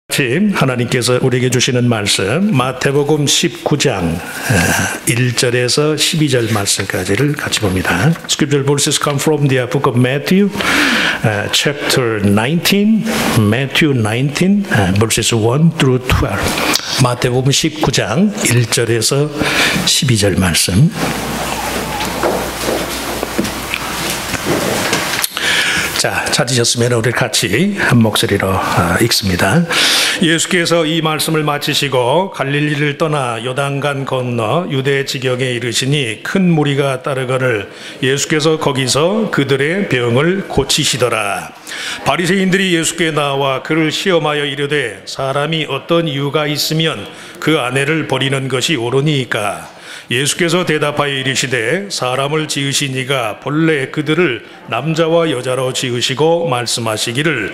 같이 하나님께서 우리에게 주시는 말씀 마태복음 19장 1절에서 12절 말씀까지를 같이 봅니다. Scripture verses come from the book of Matthew, chapter 19, Matthew 19, verses 1 through 12. 마태복음 19장 1절에서 12절 말씀. 자, 찾으셨으면 우리 같이 한 목소리로 읽습니다. 예수께서 이 말씀을 마치시고 갈릴리를 떠나 요단강 건너 유대 지경에 이르시니 큰 무리가 따르거늘 예수께서 거기서 그들의 병을 고치시더라. 바리새인들이 예수께 나와 그를 시험하여 이르되 사람이 어떤 이유가 있으면 그 아내를 버리는 것이 옳으니까? 예수께서 대답하여 이르시되 사람을 지으신 이가 본래 그들을 남자와 여자로 지으시고 말씀하시기를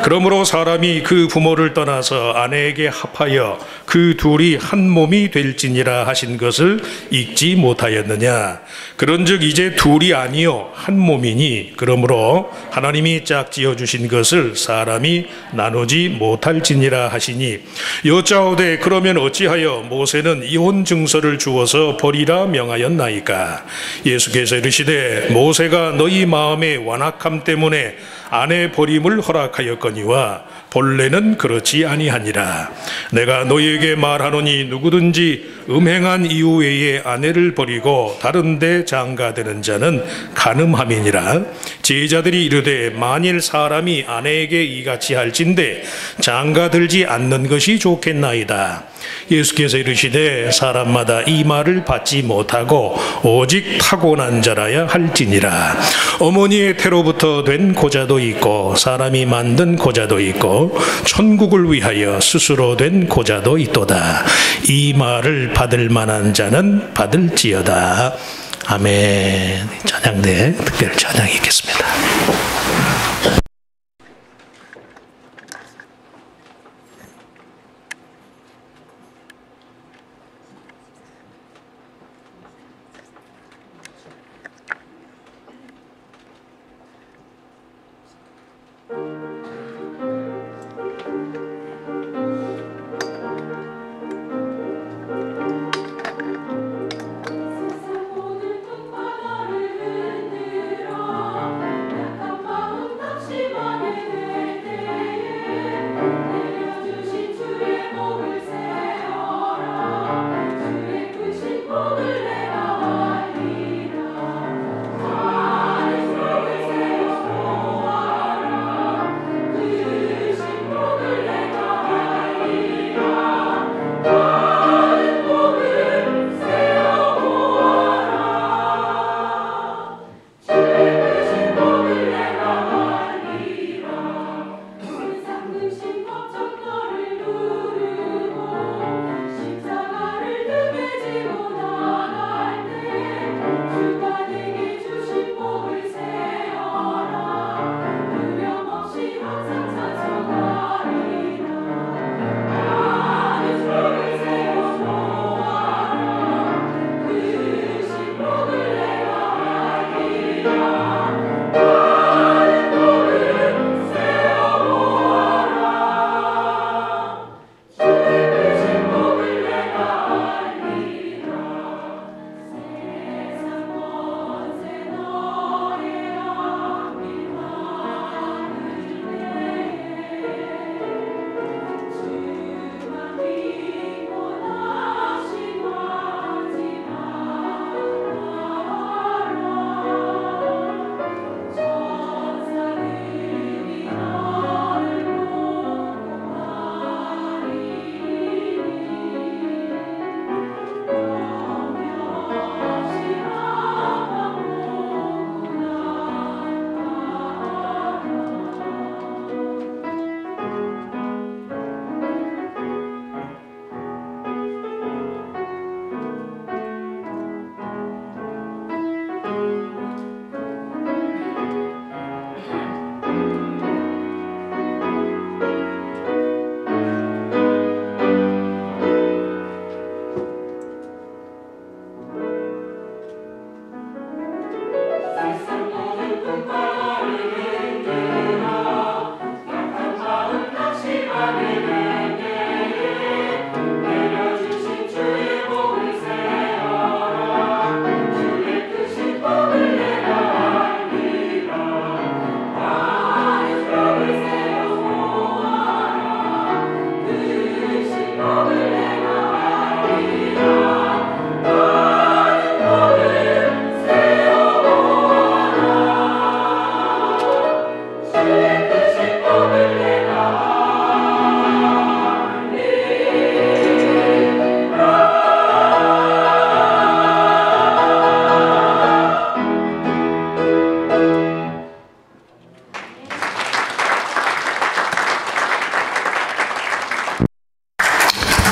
그러므로 사람이 그 부모를 떠나서 아내에게 합하여 그 둘이 한 몸이 될지니라 하신 것을 읽지 못하였느냐. 그런즉 이제 둘이 아니요 한 몸이니 그러므로 하나님이 짝지어 주신 것을 사람이 나누지 못할지니라 하시니 여짜오되 그러면 어찌하여 모세는 이혼 증서를 주어서 버리라 명하였나이까? 예수께서 이르시되 모세가 너희 마음의 완악함 때문에 아내 버림을 허락하였거니와 본래는 그렇지 아니하니라. 내가 너희에게 말하노니 누구든지 음행한 이유 외에 아내를 버리고 다른 데 장가드는 자는 간음함이니라. 제자들이 이르되 만일 사람이 아내에게 이같이 할진대 장가들지 않는 것이 좋겠나이다. 예수께서 이르시되 사람마다 이 말을 받지 못하고 오직 타고난 자라야 할지니라. 어머니의 태로부터 된 고자도 있고 사람이 만든 고자도 있고 천국을 위하여 스스로 된 고자도 있도다. 이 말을 받을 만한 자는 받을지어다. 아멘. 찬양대 특별 찬양이 있겠습니다. 모든 바다를 흔들어 약한 마음 없이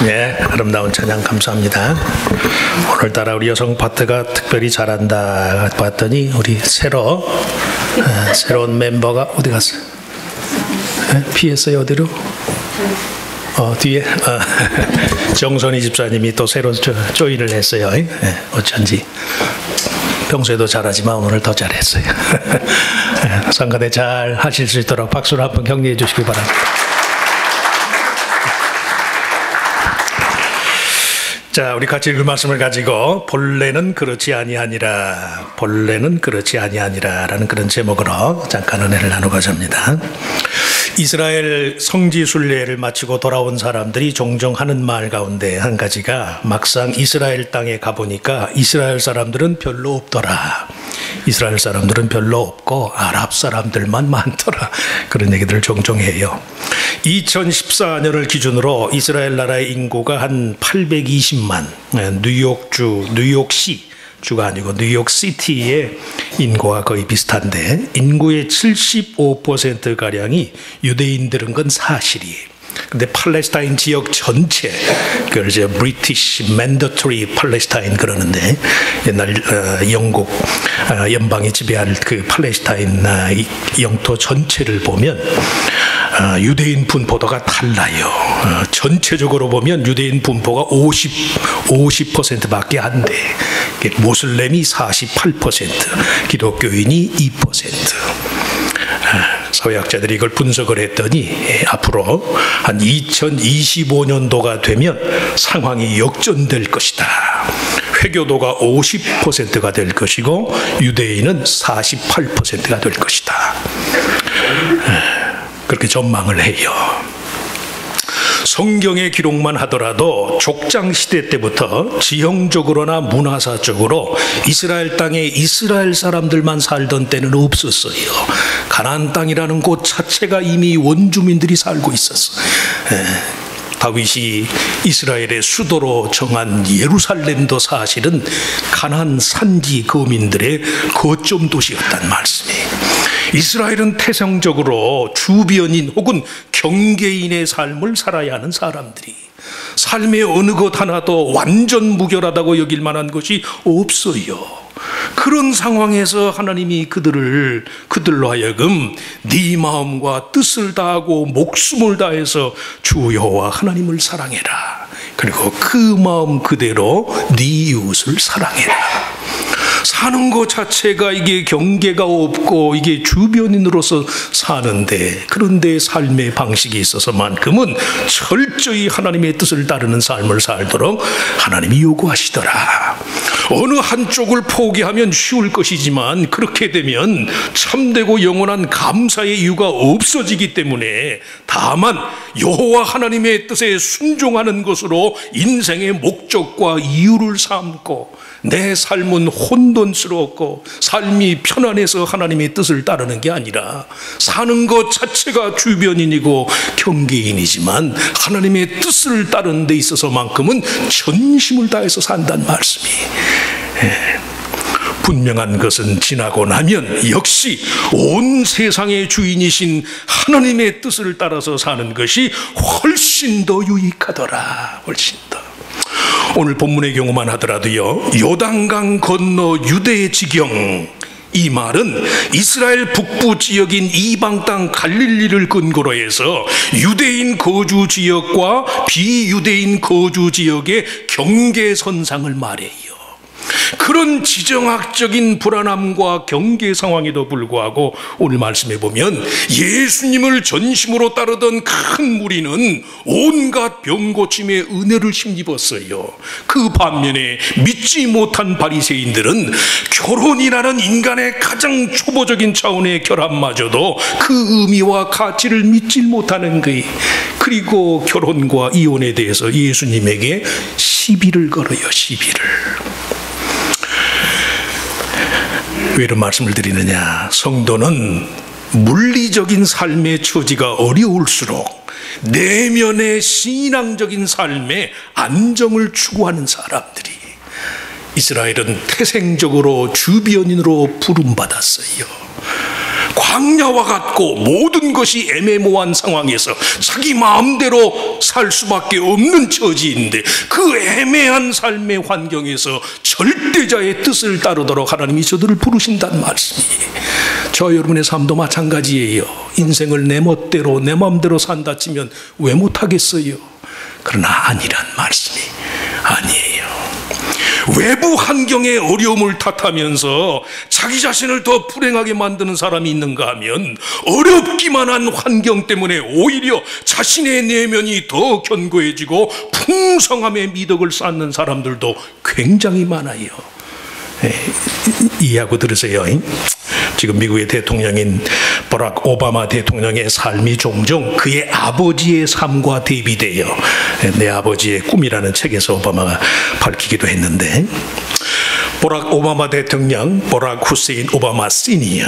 네, 아름다운 찬양 감사합니다. 오늘따라 우리 여성 파트가 특별히 잘한다 봤더니 우리 새로운 멤버가 어디 갔어요? 피했어요 어디로? 뒤에 정선희 집사님이 또 새로 조인을 했어요. 어쩐지 평소에도 잘하지만 오늘 더 잘했어요. 성가대 잘 하실 수 있도록 박수로 한번 격려해 주시기 바랍니다. 자, 우리 같이 읽을 말씀을 가지고 본래는 그렇지 아니하니라 라는 그런 제목으로 잠깐 은혜를 나누고자 합니다. 이스라엘 성지 순례를 마치고 돌아온 사람들이 종종 하는 말 가운데 한 가지가 막상 이스라엘 땅에 가보니까 이스라엘 사람들은 별로 없더라. 이스라엘 사람들은 별로 없고 아랍 사람들만 많더라. 그런 얘기들을 종종 해요. 2014년을 기준으로 이스라엘 나라의 인구가 한 820만, 주가 아니고 뉴욕시티의 인구와 거의 비슷한데 인구의 75%가량이 유대인들인 건 사실이에요. 근데 팔레스타인 지역 전체, 그걸 이제 브리티시 맨더토리 팔레스타인 그러는데 옛날 영국 연방이 지배할 그 팔레스타인 영토 전체를 보면 유대인 분포도가 달라요. 전체적으로 보면 유대인 분포가 50%밖에 안 돼. 모슬렘이 48%, 기독교인이 2%. 사회학자들이 이걸 분석을 했더니 앞으로 한 2025년도가 되면 상황이 역전될 것이다. 회교도가 50%가 될 것이고 유대인은 48%가 될 것이다. 그렇게 전망을 해요. 성경의 기록만 하더라도 족장시대 때부터 지형적으로나 문화사적으로 이스라엘 땅에 이스라엘 사람들만 살던 때는 없었어요. 가나안 땅이라는 곳 자체가 이미 원주민들이 살고 있었어요. 다윗이 이스라엘의 수도로 정한 예루살렘도 사실은 가나안 산지 거민들의 거점 도시였단 말씀이에요. 이스라엘은 태생적으로 주변인 혹은 경계인의 삶을 살아야 하는 사람들이 삶의 어느 것 하나도 완전 무결하다고 여길 만한 것이 없어요. 그런 상황에서 하나님이 그들로 하여금 네 마음과 뜻을 다하고 목숨을 다해서 주 여호와 하나님을 사랑해라. 그리고 그 마음 그대로 네 이웃을 사랑해라. 사는 것 자체가 이게 경계가 없고 이게 주변인으로서 사는데, 그런데 삶의 방식이 있어서만큼은 철저히 하나님의 뜻을 따르는 삶을 살도록 하나님이 요구하시더라. 어느 한쪽을 포기하면 쉬울 것이지만 그렇게 되면 참되고 영원한 감사의 이유가 없어지기 때문에 다만 여호와 하나님의 뜻에 순종하는 것으로 인생의 목적과 이유를 삼고 내 삶은 혼돈스럽고 삶이 편안해서 하나님의 뜻을 따르는 게 아니라 사는 것 자체가 주변인이고 경계인이지만 하나님의 뜻을 따르는 데 있어서만큼은 전심을 다해서 산다는 말씀이 분명한 것은 지나고 나면 역시 온 세상의 주인이신 하나님의 뜻을 따라서 사는 것이 훨씬 더 유익하더라. 훨씬 더. 오늘 본문의 경우만 하더라도요, 요단강 건너 유대의 지경, 이 말은 이스라엘 북부 지역인 이방 땅 갈릴리를 근거로 해서 유대인 거주 지역과 비유대인 거주 지역의 경계선상을 말해요. 그런 지정학적인 불안함과 경계 상황에도 불구하고 오늘 말씀해 보면 예수님을 전심으로 따르던 큰 무리는 온갖 병고침의 은혜를 힘입었어요. 그 반면에 믿지 못한 바리새인들은 결혼이라는 인간의 가장 초보적인 차원의 결합마저도 그 의미와 가치를 믿지 못하는 거예요. 그리고 결혼과 이혼에 대해서 예수님에게 시비를 걸어요. 시비를. 왜 이런 말씀을 드리느냐? 성도는 물리적인 삶의 처지가 어려울수록 내면의 신앙적인 삶의 안정을 추구하는 사람들이, 이스라엘은 태생적으로 주변인으로 부름받았어요. 광야와 같고 모든 것이 애매모호한 상황에서 자기 마음대로 살 수밖에 없는 처지인데, 그 애매한 삶의 환경에서 절대자의 뜻을 따르도록 하나님이 저들을 부르신다는 말씀이에요. 저 여러분의 삶도 마찬가지예요. 인생을 내 멋대로 내 마음대로 산다 치면 왜 못하겠어요? 그러나 아니란 말씀이 아니에요. 외부 환경의 어려움을 탓하면서 자기 자신을 더 불행하게 만드는 사람이 있는가 하면, 어렵기만 한 환경 때문에 오히려 자신의 내면이 더 견고해지고 풍성함의 미덕을 쌓는 사람들도 굉장히 많아요. 이해하고 들으세요. 지금 미국의 대통령인 버락 오바마 대통령의 삶이 종종 그의 아버지의 삶과 대비돼요. 내 아버지의 꿈이라는 책에서 오바마가 밝히기도 했는데, 버락 오바마 대통령, 버락 후세인 오바마 시니어,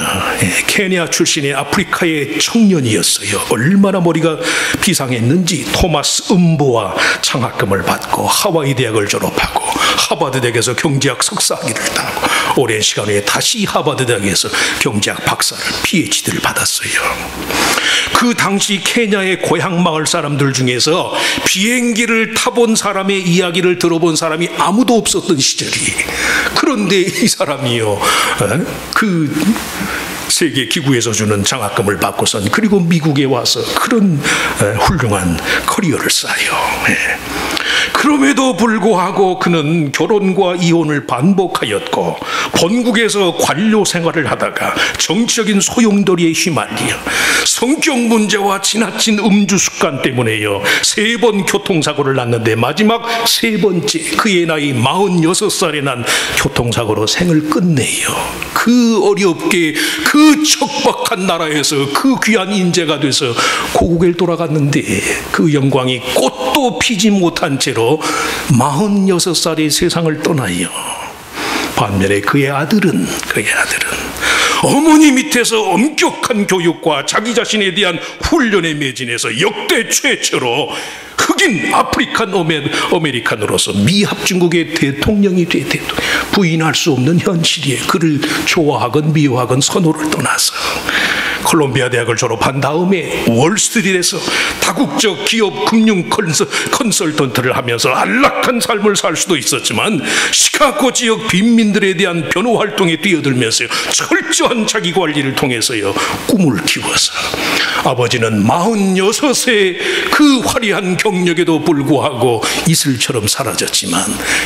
케냐 출신의 아프리카의 청년이었어요. 얼마나 머리가 비상했는지 토마스 음보와 장학금을 받고 하와이 대학을 졸업하고 하버드 대학에서 경제학 석사학위를 따고 오랜 시간 후에 다시 하버드 대학에서 경제학 박사를 PhD를 받았어요. 그 당시 케냐의 고향 마을 사람들 중에서 비행기를 타본 사람의 이야기를 들어본 사람이 아무도 없었던 시절이, 그런데 이 사람이요, 그 세계 기구에서 주는 장학금을 받고선 그리고 미국에 와서 그런 훌륭한 커리어를 쌓아요. 그럼에도 불구하고 그는 결혼과 이혼을 반복하였고 본국에서 관료 생활을 하다가 정치적인 소용돌이에 휘말려 성격 문제와 지나친 음주 습관 때문에요, 3번 교통사고를 났는데 마지막 3번째, 그의 나이 46살에 난 교통사고로 생을 끝내요. 그 어렵게 그 척박한 나라에서 그 귀한 인재가 돼서 고국에 돌아갔는데 그 영광이 꽃도 피지 못한 채로 46살에 세상을 떠나요. 반면에 그의 아들은 어머니 밑에서 엄격한 교육과 자기 자신에 대한 훈련에 매진해서 역대 최초로 흑인 아프리칸 아메리칸으로서 미합중국의 대통령이 돼. 부인할 수 없는 현실이에요. 그를 좋아하건 미워하건 선호를 떠나서 콜롬비아 대학을 졸업한 다음에 월스트리트에서 다국적 기업 금융 컨설턴트를 하면서 안락한 삶을 살 수도 있었지만, 시카고 지역 빈민들에 대한 변호 활동에 뛰어들면서 철저한 자기 관리를 통해서요 꿈을 키워서, 아버지는 46세 그 화려한 경력에도 불구하고 이슬처럼 사라졌지만,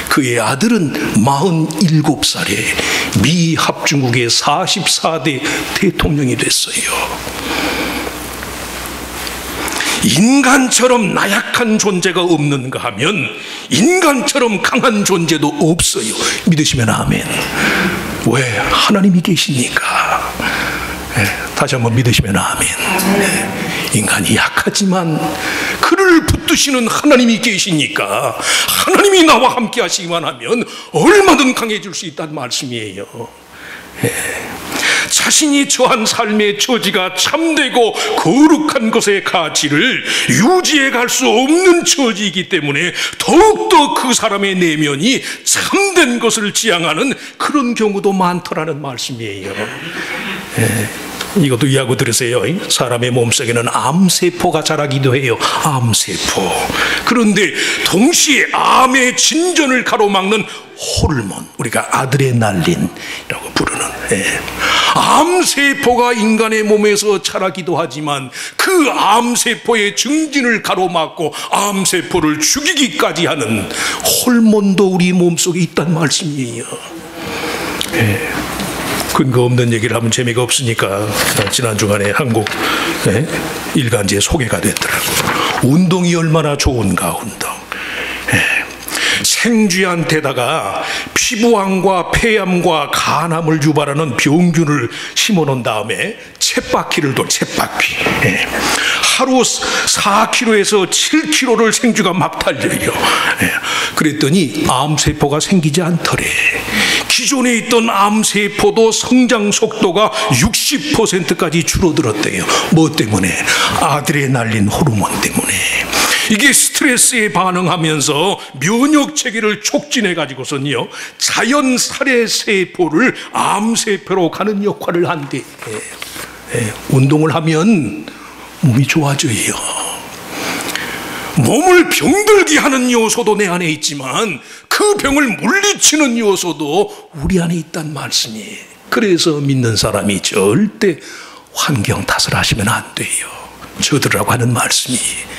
그의 아들은 47살에 미합중국의 44대 대통령이 됐어요. 인간처럼 나약한 존재가 없는가 하면 인간처럼 강한 존재도 없어요. 믿으시면 아멘. 왜? 하나님이 계시니까. 다시 한번 믿으시면 아멘. 인간이 약하지만 그를 붙드시는 하나님이 계시니까, 하나님이 나와 함께 하시기만 하면 얼마든 강해질 수 있다는 말씀이에요. 자신이 처한 삶의 처지가 참되고 거룩한 것의 가치를 유지해 갈 수 없는 처지이기 때문에 더욱더 그 사람의 내면이 참된 것을 지향하는 그런 경우도 많더라는 말씀이에요. 이것도 이해하고 들으세요. 사람의 몸속에는 암세포가 자라기도 해요. 암세포. 그런데 동시에 암의 진전을 가로막는 호르몬, 우리가 아드레날린이라고 부르는 암세포가 인간의 몸에서 자라기도 하지만, 그 암세포의 증진을 가로막고 암세포를 죽이기까지 하는 호르몬도 우리 몸속에 있단 말씀이에요. 근거 없는 얘기를 하면 재미가 없으니까 지난 주간에 한국 일간지에 소개가 됐더라고요. 운동이 얼마나 좋은가, 운동. 생쥐한테다가 피부암과 폐암과 간암을 유발하는 병균을 심어놓은 다음에 쳇바퀴를 쳇바퀴. 하루 4km에서 7km를 생쥐가 막 달려요. 그랬더니 암세포가 생기지 않더래. 기존에 있던 암세포도 성장 속도가 60%까지 줄어들었대요. 뭐 때문에? 아드레날린 호르몬 때문에. 이게 스트레스에 반응하면서 면역 체계를 촉진해 가지고선요 자연 살해 세포를 암세포로 가는 역할을 한대. 운동을 하면 몸이 좋아져요. 몸을 병들게 하는 요소도 내 안에 있지만 그 병을 물리치는 요소도 우리 안에 있단 말씀이에요. 그래서 믿는 사람이 절대 환경 탓을 하시면 안 돼요. 저들으라고 하는 말씀이에요.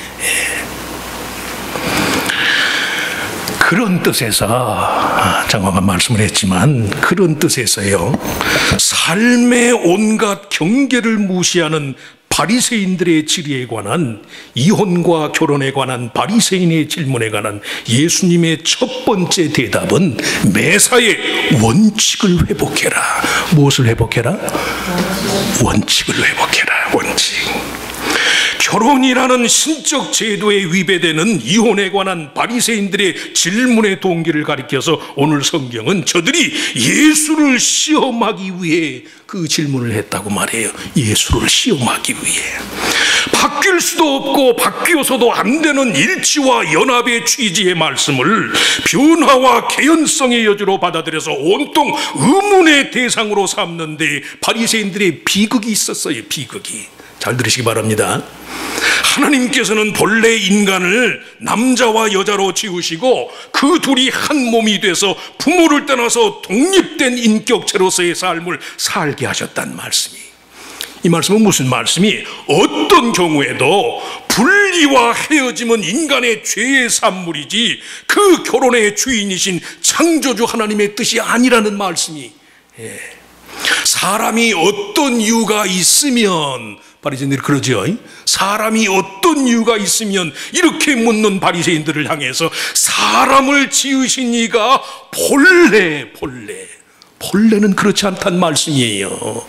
그런 뜻에서 장관가 말씀을 했지만 그런 뜻에서요, 삶의 온갖 경계를 무시하는 바리새인들의 질의에 관한, 이혼과 결혼에 관한 바리새인의 질문에 관한 예수님의 첫 번째 대답은 매사에 원칙을 회복해라. 무엇을 회복해라? 원칙을 회복해라. 원칙. 결혼이라는 신적 제도에 위배되는 이혼에 관한 바리새인들의 질문의 동기를 가리켜서 오늘 성경은 저들이 예수를 시험하기 위해 그 질문을 했다고 말해요. 예수를 시험하기 위해. 바뀔 수도 없고 바뀌어서도 안 되는 일치와 연합의 취지의 말씀을 변화와 개연성의 여지로 받아들여서 온통 의문의 대상으로 삼는데 바리새인들의 비극이 있었어요. 비극이. 잘 들으시기 바랍니다. 하나님께서는 본래 인간을 남자와 여자로 지으시고 그 둘이 한 몸이 돼서 부모를 떠나서 독립된 인격체로서의 삶을 살게 하셨다는 말씀이, 이 말씀은 무슨 말씀이? 어떤 경우에도 분리와 헤어짐은 인간의 죄의 산물이지 그 결혼의 주인이신 창조주 하나님의 뜻이 아니라는 말씀이. 사람이 어떤 이유가 있으면, 바리새인들이 그러죠. 사람이 어떤 이유가 있으면, 이렇게 묻는 바리새인들을 향해서 사람을 지으신 이가 본래는 그렇지 않단 말씀이에요.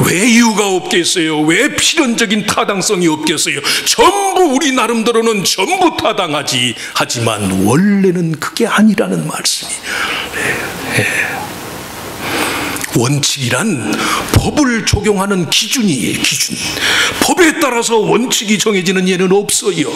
왜 이유가 없겠어요? 왜 필연적인 타당성이 없겠어요? 전부 우리 나름대로는 전부 타당하지. 하지만 원래는 그게 아니라는 말씀이에요. 원칙이란 법을 적용하는 기준이에요. 기준. 법에 따라서 원칙이 정해지는 예는 없어요.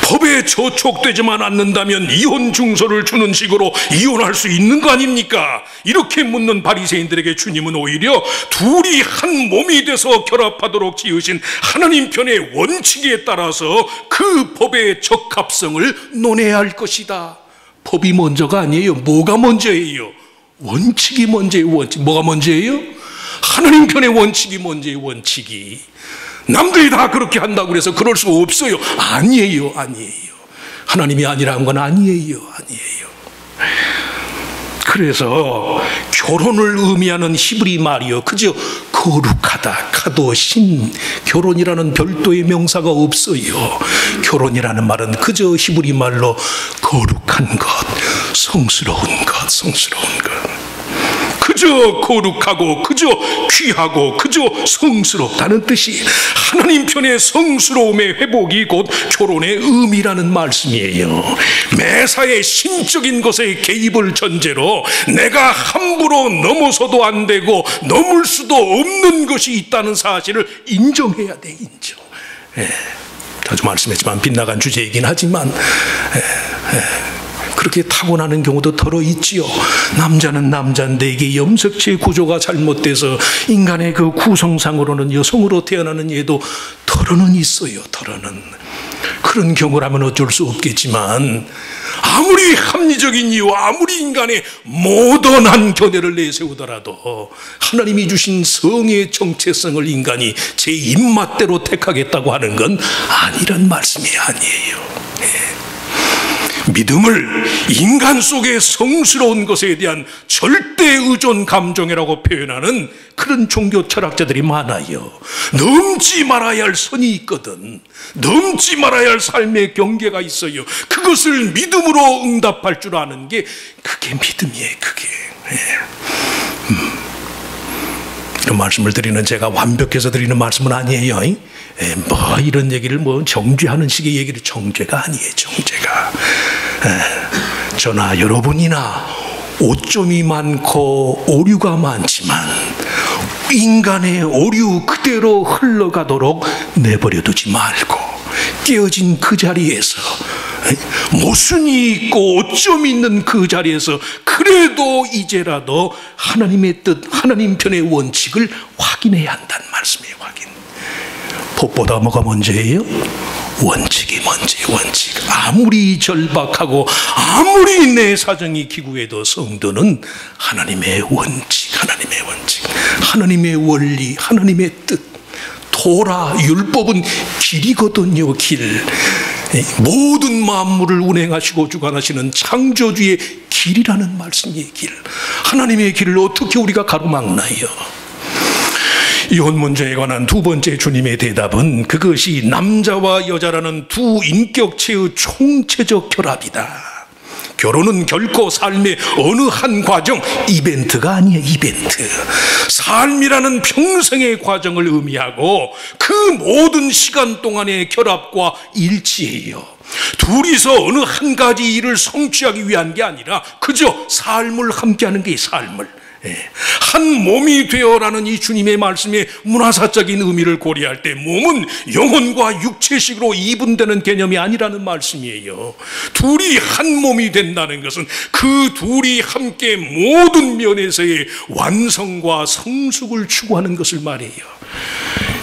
법에 저촉되지만 않는다면 이혼 증서를 주는 식으로 이혼할 수 있는 거 아닙니까? 이렇게 묻는 바리새인들에게 주님은 오히려 둘이 한 몸이 돼서 결합하도록 지으신 하나님 편의 원칙에 따라서 그 법의 적합성을 논해야 할 것이다. 법이 먼저가 아니에요. 뭐가 먼저예요? 원칙이 먼저예요. 원칙. 뭐가 먼저예요? 하나님 편의 원칙이 먼저예요. 원칙이. 남들이 다 그렇게 한다고 그래서 그럴 수 없어요. 아니에요. 하나님이 아니라는 건 아니에요. 그래서 결혼을 의미하는 히브리 말이요, 그저 거룩하다, 카도신, 결혼이라는 별도의 명사가 없어요. 결혼이라는 말은 그저 히브리 말로 거룩한 것, 성스러운 것. 그저 거룩하고 그저 귀하고 그저 성스럽다는 뜻이 하나님 편의 성스러움의 회복이 곧 결혼의 의미라는 말씀이에요. 매사의 신적인 것의 개입을 전제로 내가 함부로 넘어서도 안 되고 넘을 수도 없는 것이 있다는 사실을 인정해야 돼. 인정. 자주 말씀했지만 빗나간 주제이긴 하지만 그렇게 타고나는 경우도 덜어 있지요. 남자는 남자인데 이게 염색체 구조가 잘못돼서 인간의 그 구성상으로는 여성으로 태어나는 예도 덜어는 있어요. 그런 경우라면 어쩔 수 없겠지만 아무리 합리적인 이유, 아무리 인간의 모던한 견해를 내세우더라도 하나님이 주신 성의 정체성을 인간이 제 입맛대로 택하겠다고 하는 건 아니란 말씀이 아니에요. 믿음을 인간 속의 성스러운 것에 대한 절대 의존 감정이라고 표현하는 그런 종교 철학자들이 많아요. 넘지 말아야 할 선이 있거든. 넘지 말아야 할 삶의 경계가 있어요. 그것을 믿음으로 응답할 줄 아는 게 그게 믿음이에요. 그게. 이런 말씀을 드리는 제가 완벽해서 드리는 말씀은 아니에요. 뭐 이런 얘기를 뭐 정죄하는 식의 얘기를, 정죄가 아니에요. 정죄가. 저나 여러분이나 오점이 많고 오류가 많지만 인간의 오류 그대로 흘러가도록 내버려 두지 말고 깨어진 그 자리에서 모순이 있고 오점이 있는 그 자리에서 그래도 이제라도 하나님의 뜻, 하나님 편의 원칙을 확인해야 한다는 말씀이에요. 확인. 법보다 뭐가 먼저예요? 원칙이 먼저예요. 원칙. 아무리 절박하고 아무리 내 사정이 기구해도 성도는 하나님의 원칙, 하나님의 원칙, 하나님의 원리, 하나님의 뜻, 토라, 율법은 길이거든요. 길. 모든 만물을 운행하시고 주관하시는 창조주의 길이라는 말씀이에요. 길. 하나님의 길을 어떻게 우리가 가로막나요? 이혼 문제에 관한 두 번째 주님의 대답은 그것이 남자와 여자라는 두 인격체의 총체적 결합이다. 결혼은 결코 삶의 어느 한 과정, 이벤트가 아니에요. 이벤트. 삶이라는 평생의 과정을 의미하고 그 모든 시간 동안의 결합과 일치해요. 둘이서 어느 한 가지 일을 성취하기 위한 게 아니라 그저 삶을 함께하는 게 삶을. 한 몸이 되어라는 이 주님의 말씀의 문화사적인 의미를 고려할 때 몸은 영혼과 육체식으로 이분되는 개념이 아니라는 말씀이에요. 둘이 한 몸이 된다는 것은 그 둘이 함께 모든 면에서의 완성과 성숙을 추구하는 것을 말해요.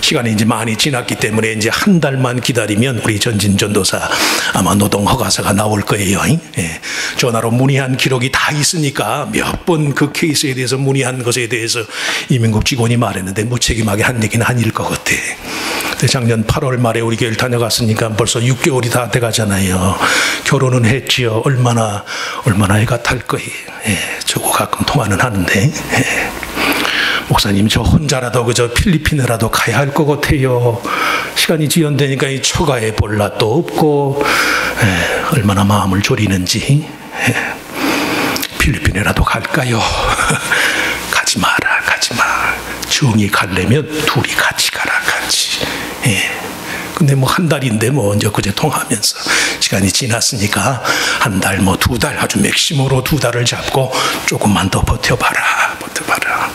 시간이 이제 많이 지났기 때문에 이제 한 달만 기다리면 우리 전진 전도사 아마 노동 허가서가 나올 거예요. 전화로 문의한 기록이 다 있으니까 몇 번 그 케이스에 대해서 문의한 것에 대해서 이민국 직원이 말했는데 무책임하게 한 얘기는 아닐 것 같아. 작년 8월 말에 우리 교회를 다녀갔으니까 벌써 6개월이 다 돼가잖아요. 결혼은 했지요. 얼마나 해가 탈 거예요. 저거 가끔 통화는 하는데. 목사님 저 혼자라도 그저 필리핀이라도 가야 할 것 같아요. 시간이 지연되니까 이 처가에 볼라도 없고 얼마나 마음을 졸이는지. 필리핀이라도 갈까요? 가지 마라, 가지 마. 정이 가려면 둘이 같이 가라, 같이. 근데 뭐 한 달인데 뭐 언제 그제 통화하면서 시간이 지났으니까 한 달 뭐 두 달 아주 맥시멈으로 두 달을 잡고 조금만 더 버텨봐라, 버텨봐라.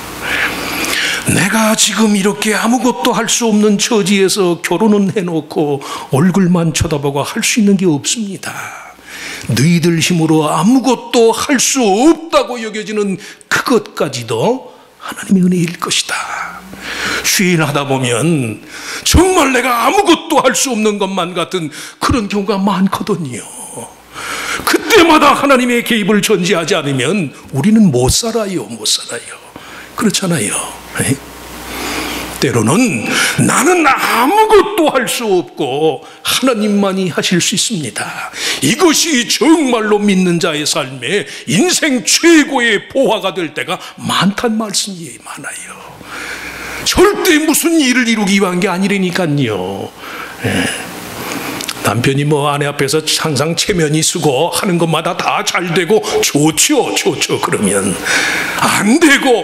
내가 지금 이렇게 아무것도 할 수 없는 처지에서 결혼은 해놓고 얼굴만 쳐다보고 할 수 있는 게 없습니다. 너희들 힘으로 아무것도 할 수 없다고 여겨지는 그것까지도 하나님의 은혜일 것이다. 수일하다 보면 정말 내가 아무것도 할 수 없는 것만 같은 그런 경우가 많거든요. 그때마다 하나님의 개입을 전제하지 않으면 우리는 못 살아요. 못 살아요. 그렇잖아요. 때로는 나는 아무것도 할 수 없고 하나님만이 하실 수 있습니다. 이것이 정말로 믿는 자의 삶에 인생 최고의 보화가 될 때가 많단 말씀이에요. 많아요. 절대 무슨 일을 이루기 위한 게 아니라니까요. 남편이 뭐 아내 앞에서 항상 체면이 쓰고 하는 것마다 다 잘 되고 좋죠, 좋죠. 그러면 안 되고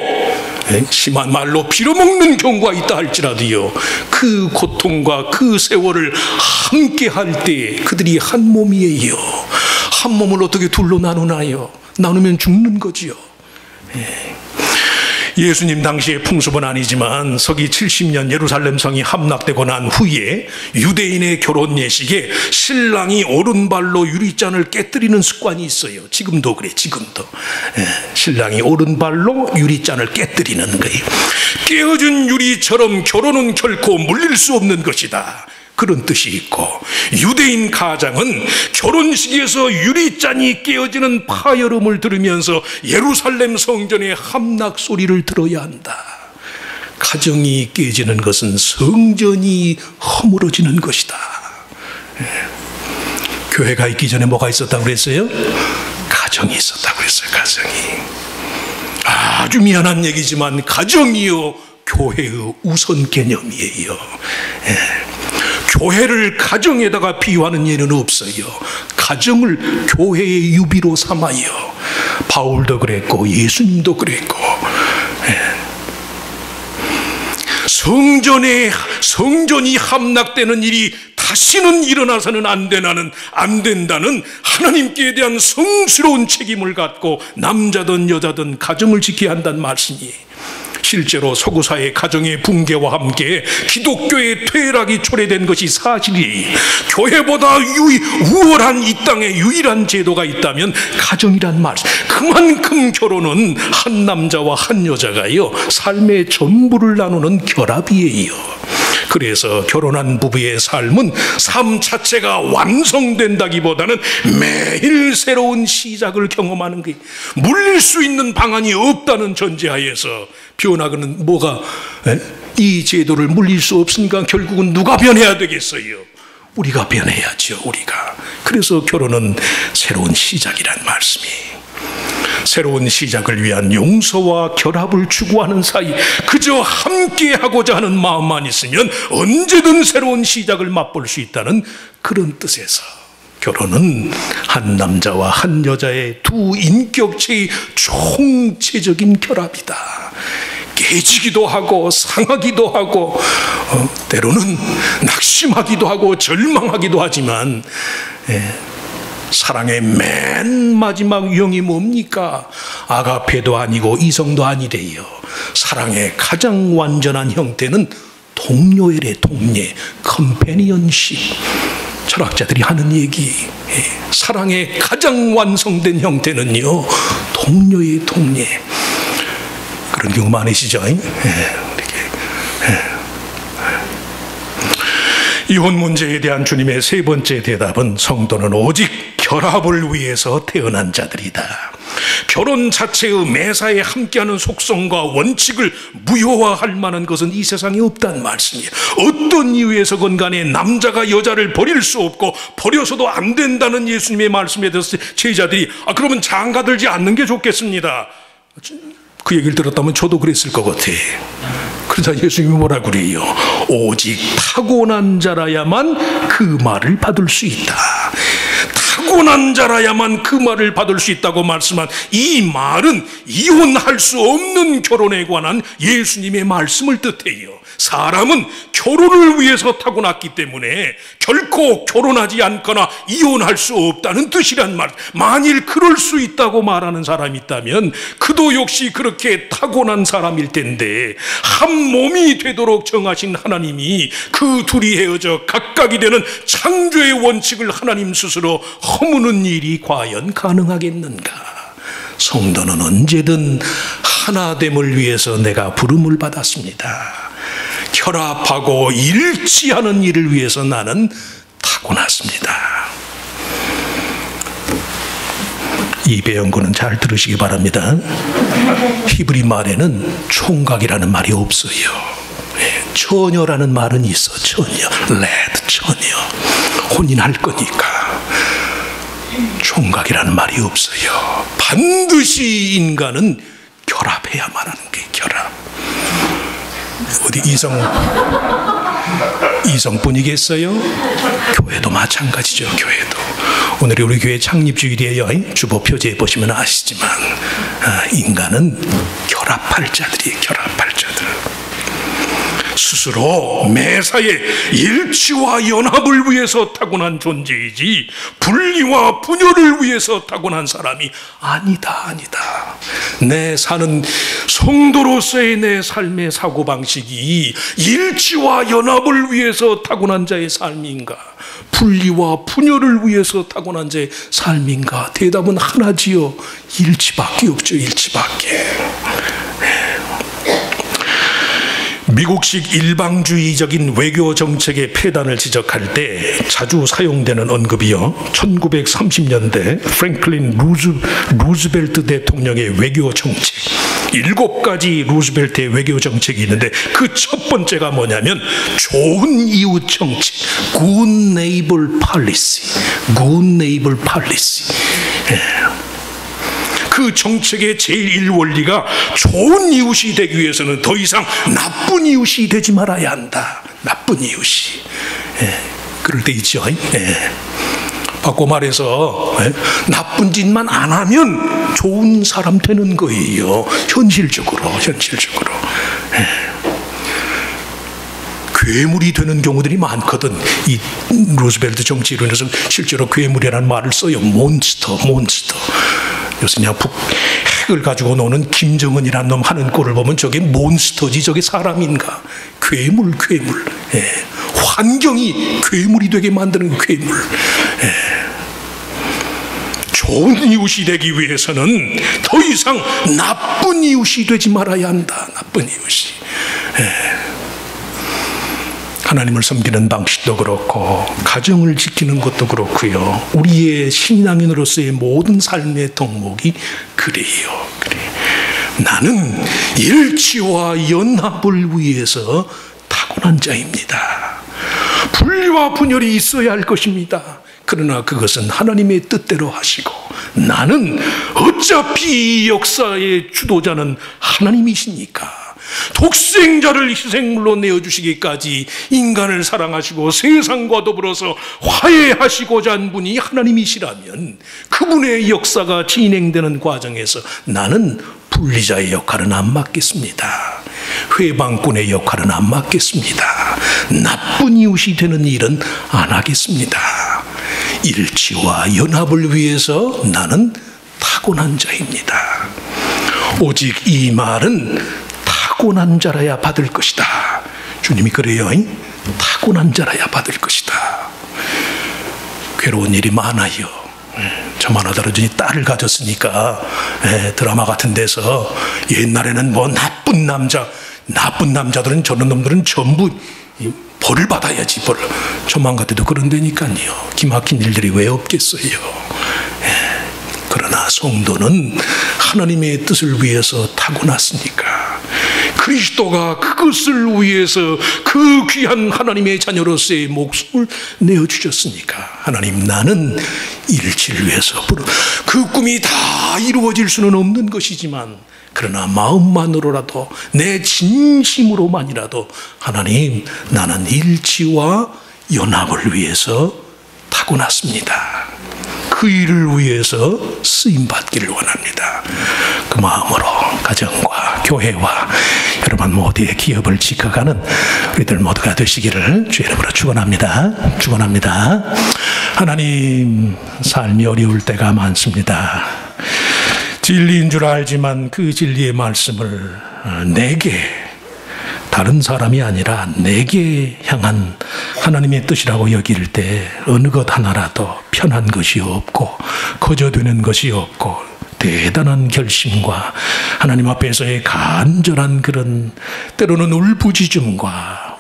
심한 말로 빌어먹는 경우가 있다 할지라도요, 그 고통과 그 세월을 함께 할 때 그들이 한 몸이에요. 한 몸을 어떻게 둘로 나누나요? 나누면 죽는 거지요. 예수님 당시의 풍습은 아니지만 서기 70년 예루살렘 성이 함락되고 난 후에 유대인의 결혼 예식에 신랑이 오른발로 유리잔을 깨뜨리는 습관이 있어요. 지금도 그래, 지금도. 신랑이 오른발로 유리잔을 깨뜨리는 거예요. 깨어진 유리처럼 결혼은 결코 물릴 수 없는 것이다, 그런 뜻이 있고, 유대인 가장은 결혼식에서 유리잔이 깨어지는 파열음을 들으면서 예루살렘 성전의 함락 소리를 들어야 한다. 가정이 깨지는 것은 성전이 허물어지는 것이다. 교회가 있기 전에 뭐가 있었다고 그랬어요? 가정이 있었다고 그랬어요. 가정이. 아주 미안한 얘기지만 가정이요, 교회의 우선 개념이에요. 교회를 가정에다가 비유하는 예는 없어요. 가정을 교회의 유비로 삼아요. 바울도 그랬고 예수님도 그랬고. 성전이 함락되는 일이 다시는 일어나서는 안 된다는 하나님께 대한 성스러운 책임을 갖고 남자든 여자든 가정을 지켜야 한다는 말씀이에요. 실제로 서구사회 가정의 붕괴와 함께 기독교의 퇴락이 초래된 것이 사실이, 교회보다 우월한 이 땅에 유일한 제도가 있다면 가정이란 말. 그만큼 결혼은 한 남자와 한 여자가요 삶의 전부를 나누는 결합이에요. 그래서 결혼한 부부의 삶은 삶 자체가 완성된다기보다는 매일 새로운 시작을 경험하는 게, 물릴 수 있는 방안이 없다는 전제하에서 변화는 뭐가, 이 제도를 물릴 수 없으니까 결국은 누가 변해야 되겠어요? 우리가 변해야죠, 우리가. 그래서 결혼은 새로운 시작이란 말씀이에요. 새로운 시작을 위한 용서와 결합을 추구하는 사이, 그저 함께하고자 하는 마음만 있으면 언제든 새로운 시작을 맛볼 수 있다는 그런 뜻에서 결혼은 한 남자와 한 여자의 두 인격체의 총체적인 결합이다. 깨지기도 하고 상하기도 하고 때로는 낙심하기도 하고 절망하기도 하지만 사랑의 맨 마지막 유형이 뭡니까? 아가페도 아니고 이성도 아니래요. 사랑의 가장 완전한 형태는 동료애래, 동료, 컴패니언십. 철학자들이 하는 얘기, 사랑의 가장 완성된 형태는요 동료의 동료. 그런 경우 많으시죠? 이혼 문제에 대한 주님의 세 번째 대답은, 성도는 오직 결합을 위해서 태어난 자들이다. 결혼 자체의 매사에 함께하는 속성과 원칙을 무효화할 만한 것은 이 세상에 없다는 말씀이에요. 어떤 이유에서건 간에 남자가 여자를 버릴 수 없고 버려서도 안 된다는 예수님의 말씀에 대해서 제자들이 그러면 장가들지 않는 게 좋겠습니다. 그 얘기를 들었다면 저도 그랬을 것 같아요. 그러자 예수님이 뭐라 그래요? 오직 타고난 자라야만 그 말을 받을 수 있다. 타고난 자라야만 그 말을 받을 수 있다고 말씀한 이 말은 이혼할 수 없는 결혼에 관한 예수님의 말씀을 뜻해요. 사람은 결혼을 위해서 타고났기 때문에 결코 결혼하지 않거나 이혼할 수 없다는 뜻이란 말. 만일 그럴 수 있다고 말하는 사람이 있다면 그도 역시 그렇게 타고난 사람일 텐데, 한 몸이 되도록 정하신 하나님이 그 둘이 헤어져 각각이 되는 창조의 원칙을 하나님 스스로 허무는 일이 과연 가능하겠는가? 성도는 언제든 하나됨을 위해서 내가 부름을 받았습니다. 결합하고 일치하는 일을 위해서 나는 타고났습니다. 이 배연구는 잘 들으시기 바랍니다. 히브리 말에는 총각이라는 말이 없어요. 처녀라는 말은 있어. 처녀, 레드, 처녀. 혼인할 거니까. 총각이라는 말이 없어요. 반드시 인간은 결합해야만 하는 게 결합. 어디 이성뿐이겠어요? 교회도 마찬가지죠. 교회도 오늘이 우리 교회 창립주일이에요. 주보 표지에 보시면 아시지만 인간은 결합할 자들이에요. 결합할 자들. 스스로 매사에 일치와 연합을 위해서 타고난 존재이지 분리와 분열을 위해서 타고난 사람이 아니다. 내 사는 성도로서의 내 삶의 사고방식이 일치와 연합을 위해서 타고난 자의 삶인가, 분리와 분열을 위해서 타고난 자의 삶인가? 대답은 하나지요. 일치밖에 없죠. 일치밖에. 미국식 일방주의적인 외교 정책의 폐단을 지적할 때 자주 사용되는 언급이요, 1930년대 프랭클린 루즈벨트 대통령의 외교 정책, 7가지 루즈벨트의 외교 정책이 있는데 그 첫 번째가 뭐냐면 좋은 이웃 정책, Good Neighbor Policy. Good Neighbor Policy. 그 정책의 제1원리가 좋은 이웃이 되기 위해서는 더 이상 나쁜 이웃이 되지 말아야 한다. 나쁜 이웃이. 그럴 때 있죠. 바꿔 말해서 나쁜 짓만 안 하면 좋은 사람 되는 거예요. 현실적으로. 괴물이 되는 경우들이 많거든. 이 루즈벨트 정치로 인해서 실제로 괴물이라는 말을 써요. 몬스터. 요새 그냥 핵을 가지고 노는 김정은이라는 놈 하는 꼴을 보면 저게 몬스터지 저게 사람인가. 괴물. 예. 환경이 괴물이 되게 만드는 괴물. 예. 좋은 이웃이 되기 위해서는 더 이상 나쁜 이웃이 되지 말아야 한다. 나쁜 이웃이. 예. 하나님을 섬기는 방식도 그렇고 가정을 지키는 것도 그렇고요. 우리의 신앙인으로서의 모든 삶의 덕목이 그래요. 나는 일치와 연합을 위해서 타고난 자입니다. 분리와 분열이 있어야 할 것입니다. 그러나 그것은 하나님의 뜻대로 하시고 나는 어차피 이 역사의 주도자는 하나님이시니까 독생자를 희생물로 내어주시기까지 인간을 사랑하시고 세상과 더불어서 화해하시고자 한 분이 하나님이시라면 그분의 역사가 진행되는 과정에서 나는 분리자의 역할은 안 맡겠습니다. 회방꾼의 역할은 안 맡겠습니다. 나쁜 이웃이 되는 일은 안 하겠습니다. 일치와 연합을 위해서 나는 타고난 자입니다. 오직 이 말은 타고난 자라야 받을 것이다. 주님이 그래요. 타고난 자라야 받을 것이다. 괴로운 일이 많아요. 저만 하더라도 딸을 가졌으니까 드라마 같은 데서 옛날에는 뭐 나쁜 남자들은 저런 놈들은 전부 벌을 받아야지 벌. 저만 같아도 그런 데니까요. 기막힌 일들이 왜 없겠어요. 그러나 성도는 하나님의 뜻을 위해서 타고났으니까 그리스도가 그것을 위해서 그 귀한 하나님의 자녀로서의 목숨을 내어주셨으니까 하나님 나는 일치를 위해서 그 꿈이 다 이루어질 수는 없는 것이지만 그러나 마음만으로라도 내 진심으로만이라도 하나님 나는 일치와 연합을 위해서 타고났습니다. 그 일을 위해서 쓰임받기를 원합니다. 그 마음으로 가정과 교회와 여러분 모두의 기업을 지켜가는 우리들 모두가 되시기를 주의 이름으로 축원합니다. 축원합니다. 하나님 삶이 어려울 때가 많습니다. 진리인 줄 알지만 그 진리의 말씀을 내게 다른 사람이 아니라 내게 향한 하나님의 뜻이라고 여길 때 어느 것 하나라도 편한 것이 없고 거저되는 것이 없고 대단한 결심과 하나님 앞에서의 간절한 그런 때로는 울부짖음과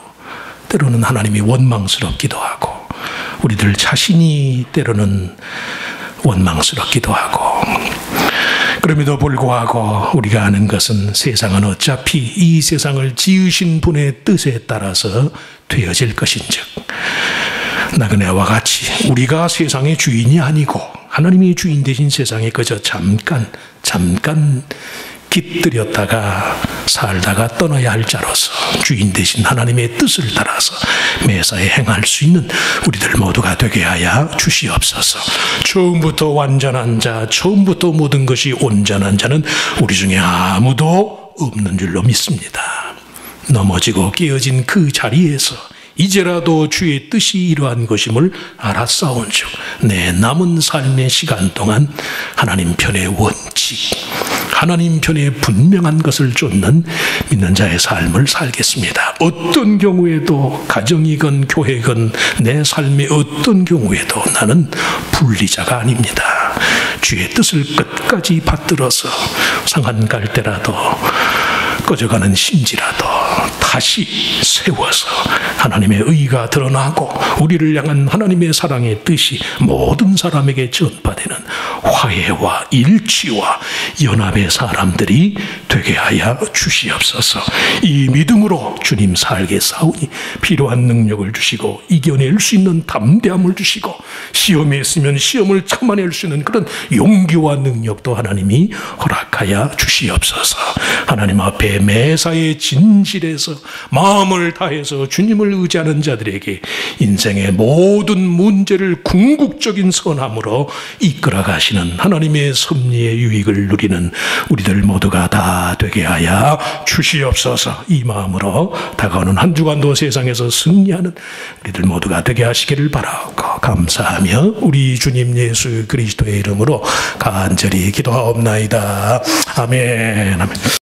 때로는 하나님이 원망스럽기도 하고 우리들 자신이 때로는 원망스럽기도 하고 그럼에도 불구하고 우리가 아는 것은 세상은 어차피 이 세상을 지으신 분의 뜻에 따라서 되어질 것인즉 나그네와 같이 우리가 세상의 주인이 아니고 하나님이 주인 되신 세상에 그저 잠깐 깃들였다가 살다가 떠나야 할 자로서 주인 되신 하나님의 뜻을 따라서 매사에 행할 수 있는 우리들 모두가 되게 하여 주시옵소서. 처음부터 완전한 자, 처음부터 모든 것이 온전한 자는 우리 중에 아무도 없는 줄로 믿습니다. 넘어지고 깨어진 그 자리에서 이제라도 주의 뜻이 이러한 것임을 알았사온즉 내 남은 삶의 시간 동안 하나님 편의 원칙, 하나님 편의 분명한 것을 쫓는 믿는 자의 삶을 살겠습니다. 어떤 경우에도 가정이건 교회건 내 삶의 어떤 경우에도 나는 분리자가 아닙니다. 주의 뜻을 끝까지 받들어서 상한 갈대라도 꺼져가는 심지라도 다시 세워서 하나님의 의가 드러나고 우리를 향한 하나님의 사랑의 뜻이 모든 사람에게 전파되는 화해와 일치와 연합의 사람들이 되게 하여 주시옵소서. 이 믿음으로 주님 살게 싸우니 필요한 능력을 주시고 이겨낼 수 있는 담대함을 주시고 시험에 있으면 시험을 참아낼 수 있는 그런 용기와 능력도 하나님이 허락하여 주시옵소서. 하나님 앞에 매사에 진실해서 마음을 다해서 주님을 의지하는 자들에게 인생의 모든 문제를 궁극적인 선함으로 이끌어 가시는 하나님의 섭리의 유익을 누리는 우리들 모두가 다 되게 하여 주시옵소서. 이 마음으로 다가오는 한 주간도 세상에서 승리하는 우리들 모두가 되게 하시기를 바라고 감사하며 우리 주님 예수 그리스도의 이름으로 간절히 기도하옵나이다. 아멘. 아멘.